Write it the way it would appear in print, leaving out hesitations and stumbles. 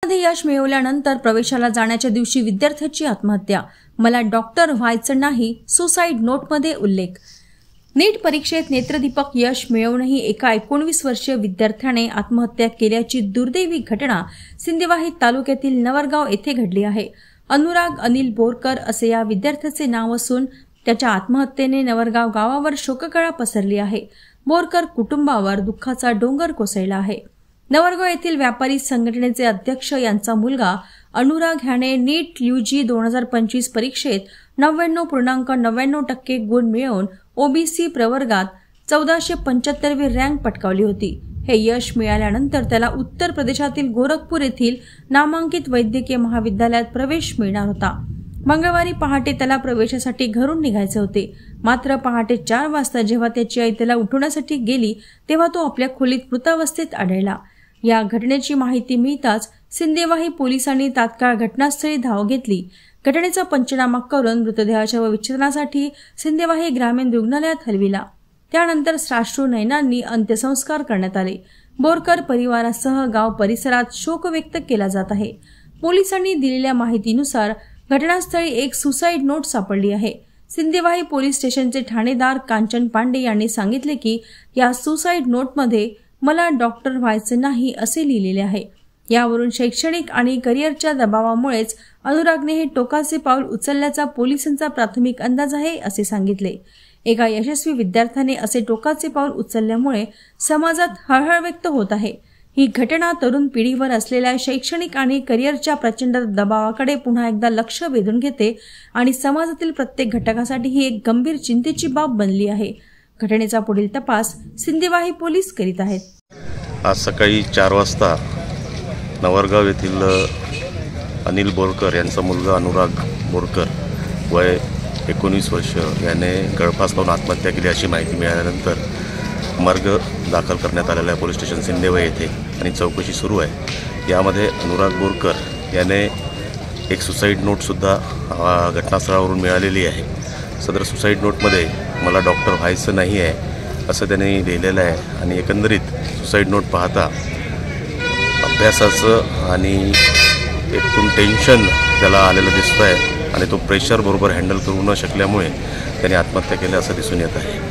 मध्ये यश मिळवल्यानंतर प्रवेशाला जाण्याच्या दिवशी विद्यार्थ्याची आत्महत्या, मला डॉक्टर व्हायचं नाही, सुसाईड नोटमध्ये उल्लेख। नीट परीक्षेत नेत्रदीपक यश मिळवूनही एका 19 वर्षीय विद्यार्थ्याने आत्महत्या केल्याची दुर्दैवी घटना सिंदेवाही तालुक्यातील नवरगाव येथे घडली आहे। अनुराग अनिल बोरकर असे या विद्यार्थ्याचे नाव असून त्याच्या आत्महत्येने नवरगाव गावावर शोककळा पसरली आहे। बोरकर कुटुंबावर दुःखाचा डोंगर कोसळला आहे। नवरगाव येथील व्यापारी संघटनेचे अध्यक्ष यांचा मुलगा अनुराग ह्याने नीट UG 2025 परीक्षेत 99.99% गुण मिळवून ओबीसी प्रवर्गात 1475वी रँक पटकावली होती। हे यश मिळाल्यानंतर त्याला उत्तर प्रदेशातील गोरखपूर येथील नामांकित वैद्यकीय महाविद्यालयात प्रवेश मिळणार होता। मंगळवारी पहाटे त्याला प्रवेशासाठी घरून निघायचे होते, मात्र पहाटे 4 वाजता जेव्हा त्याची आई त्याला उठवण्यासाठी गेली तेव्हा तो आपल्या खोलीत मृतावस्थेत आढळला। या घटनेची माहिती मिळताच सिंदेवाही पोलिसांनी तात्काळ घटनास्थळी धाव घेतली। घटनेचा पंचनामा करून मृतदेहाच्या विच्छेदनासाठी सिंदेवाही ग्रामीण रुग्णालयात हलविला। त्यानंतर साश्रू नयनांनी अंत्यसंस्कार करण्यात आले। बोरकर परिवारासह गाव परिसरात शोक व्यक्त केला जात आहे। पोलिसांनी दिलेल्या माहितीनुसार घटनास्थळी एक सुसाईड नोट सापडली आहे। सिंदेवाही पोलीस स्टेशनचे ठाणेदार कांचन पांडे यांनी सांगितले की या सुसाईड नोटमध्ये मला डॉक्टर व्हायचं नाही असे लिहिलेले आहे। यावरून शैक्षणिक आणि करिअरच्या दबावामुळेच अनुरागने हे टोकाचे पाऊल उचलल्याचा पोलिसांचा प्राथमिक अंदाज आहे असे सांगितले। एका यशस्वी विद्यार्थ्याने असे टोकाचे पाऊल उचलल्यामुळे समाजात हळहळ व्यक्त होत आहे। ही घटना तरुण पिढीवर असलेल्या शैक्षणिक आणि करिअरच्या प्रचंड दबावाकडे पुन्हा एकदा लक्ष वेधून घेते आणि समाजातील प्रत्येक घटकासाठी ही एक गंभीर चिंतेची बाब बनली आहे। घटनेचा पुढील तपास सिंदेवाही पोलीस करीत आहेत। आज सकाळी 4 वाजता नवरगाव येथील अनिल बोरकर यांचा मुलगा अनुराग बोरकर वय 19 वर्ष याने गळफास लावून आत्महत्या केली अशी माहिती मिळाल्यानंतर मार्ग दाखल करण्यात आलेला आहे पोलीस स्टेशन सिंदेवाही येथे आणि चौकशी सुरू आहे। यामध्ये अनुराग बोरकर याने एक सुसाईड नोटसुद्धा घटनास्थळावरून मिळालेली आहे। सदर सुसाईड नोटमध्ये मला डॉक्टर व्हायचं नाही आहे असं त्याने लिहिलेलं आहे आणि एकंदरीत सुसाईड नोट पाहता अभ्यासाचं आणि एकूण टेन्शन त्याला आलेलं दिसतं आहे आणि तो प्रेशर बरोबर हँडल करू न शकल्यामुळे त्याने आत्महत्या केली असं दिसून येत आहे।